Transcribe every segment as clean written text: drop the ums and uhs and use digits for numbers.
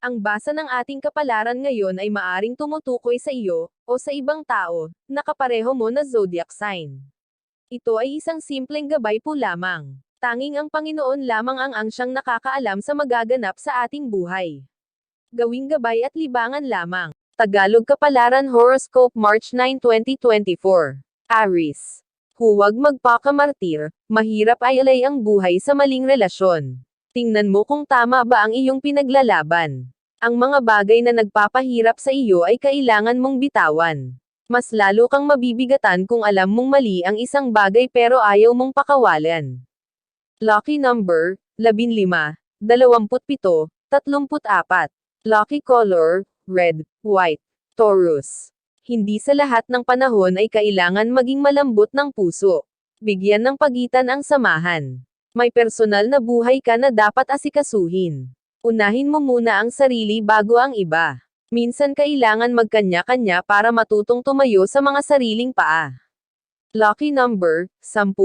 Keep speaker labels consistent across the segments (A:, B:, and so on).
A: Ang basa ng ating kapalaran ngayon ay maaring tumutukoy sa iyo, o sa ibang tao, na kapareho mo na zodiac sign. Ito ay isang simpleng gabay po lamang. Tanging ang Panginoon lamang ang siyang nakakaalam sa magaganap sa ating buhay. Gawing gabay at libangan lamang. Tagalog Kapalaran Horoscope March 9, 2024. Aries. Huwag magpakamartir, mahirap ay alay ang buhay sa maling relasyon. Tingnan mo kung tama ba ang iyong pinaglalaban. Ang mga bagay na nagpapahirap sa iyo ay kailangan mong bitawan. Mas lalo kang mabibigatan kung alam mong mali ang isang bagay pero ayaw mong pakawalan. Lucky number, 15, 27, 34. Lucky color, red, white. Taurus. Hindi sa lahat ng panahon ay kailangan maging malambot ng puso. Bigyan ng pagitan ang samahan. May personal na buhay ka na dapat asikasuhin. Unahin mo muna ang sarili bago ang iba. Minsan kailangan magkanya-kanya para matutong tumayo sa mga sariling paa. Lucky number, 10,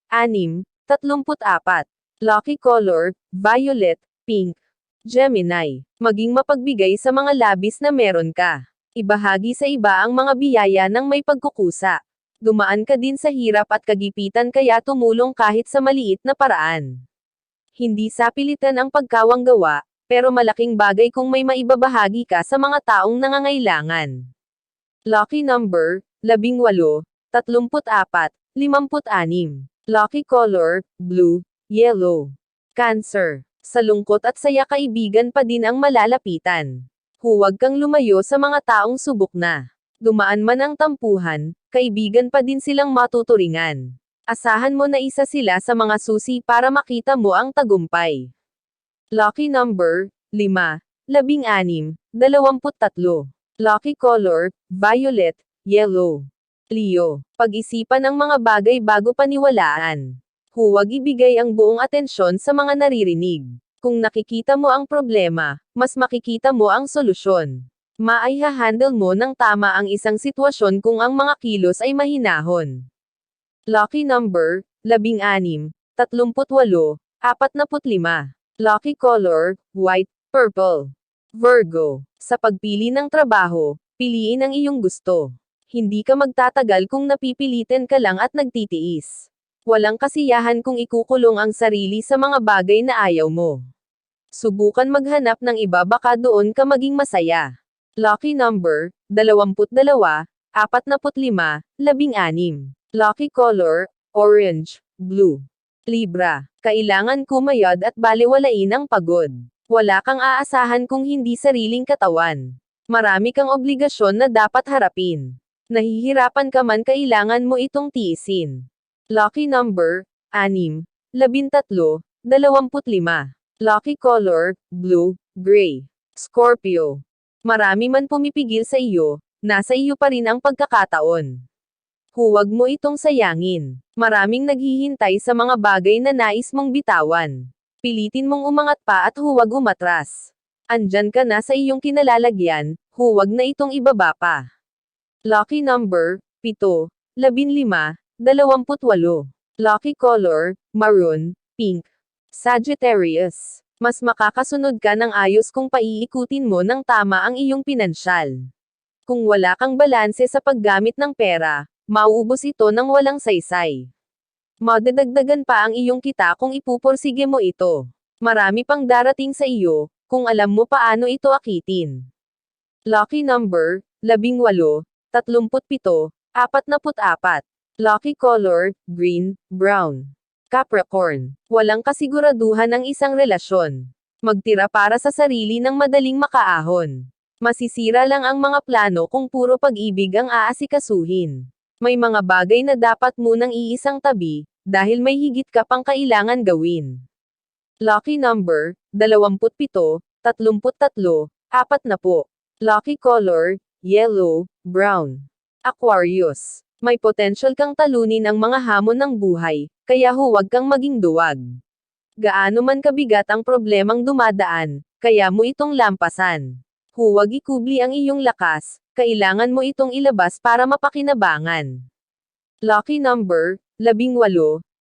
A: 6, 34. Lucky color, violet, pink. Gemini. Maging mapagbigay sa mga labis na meron ka. Ibahagi sa iba ang mga biyaya ng may pagkukusa. Dumaan ka din sa hirap at kagipitan kaya tumulong kahit sa maliit na paraan. Hindi sapilitan ang pagkawanggawa, pero malaking bagay kung may maibabahagi ka sa mga taong nangangailangan. Lucky number, 18, 34, 56. Lucky color, blue, yellow. Cancer. Sa lungkot at saya kaibigan pa din ang malalapitan. Huwag kang lumayo sa mga taong subok na. Dumaan man ang tampuhan, kaibigan pa din silang matuturingan. Asahan mo na isa sila sa mga susi para makita mo ang tagumpay. Lucky number, 5, 16, 23. Lucky color, violet, yellow. Leo. Pag-isipan ang mga bagay bago paniwalaan. Huwag ibigay ang buong atensyon sa mga naririnig. Kung nakikita mo ang problema, mas makikita mo ang solusyon. Maihahandle mo ng tama ang isang sitwasyon kung ang mga kilos ay mahinahon. Lucky number, 16, 38, 45. Lucky color, white, purple. Virgo. Sa pagpili ng trabaho, piliin ang iyong gusto. Hindi ka magtatagal kung napipilitin ka lang at nagtitiis. Walang kasiyahan kung ikukulong ang sarili sa mga bagay na ayaw mo. Subukan maghanap ng iba baka doon ka maging masaya. Lucky number, 22, 45, 16. Lucky color, orange, blue. Libra. Kailangan kumayod at balewalain ang pagod. Wala kang aasahan kung hindi sariling katawan. Marami kang obligasyon na dapat harapin. Nahihirapan ka man kailangan mo itong tiisin. Lucky number, 6, 13, 25. Lucky color, blue, gray. Scorpio. Marami man pumipigil sa iyo, nasa iyo pa rin ang pagkakataon. Huwag mo itong sayangin. Maraming naghihintay sa mga bagay na nais mong bitawan. Pilitin mong umangat pa at huwag umatras. Andyan ka na sa iyong kinalalagyan, huwag na itong ibaba pa. Lucky number, 7, 15, 28. Lucky color, maroon, pink. Sagittarius. Mas makakasunod ka ng ayos kung paiikutin mo ng tama ang iyong pinansyal. Kung wala kang balanse sa paggamit ng pera, mauubos ito ng walang saysay. Madadagdagan pa ang iyong kita kung ipupursige mo ito. Marami pang darating sa iyo, kung alam mo paano ito akitin. Lucky number, 18, 37, 44. Lucky color, green, brown. Capricorn. Walang kasiguraduhan ang isang relasyon. Magtira para sa sarili ng madaling makaahon. Masisira lang ang mga plano kung puro pag-ibig ang aasikasuhin. May mga bagay na dapat munang iisang tabi, dahil may higit ka pang kailangan gawin. Lucky number, 27, 33, 40. Lucky color, yellow, brown. Aquarius. May potential kang talunin ang mga hamon ng buhay, kaya huwag kang maging duwag. Gaano man kabigat ang problemang dumadaan, kaya mo itong lampasan. Huwag ikubli ang iyong lakas, kailangan mo itong ilabas para mapakinabangan. Lucky number, 18,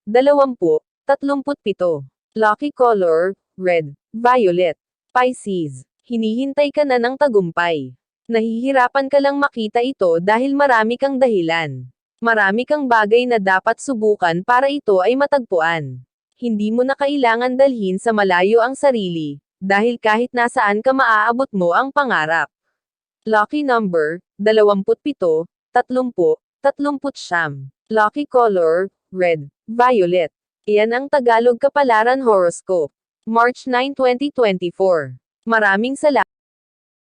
A: 20, 37. Lucky color, red, violet. Pisces. Hinihintay ka na ng tagumpay. Nahihirapan ka lang makita ito dahil marami kang dahilan. Marami kang bagay na dapat subukan para ito ay matagpuan. Hindi mo na kailangan dalhin sa malayo ang sarili, dahil kahit nasaan ka maaabot mo ang pangarap. Lucky number, 27, 30, 39. Lucky color, red, violet. Iyan ang Tagalog Kapalaran Horoscope. March 9, 2024. Maraming salamat.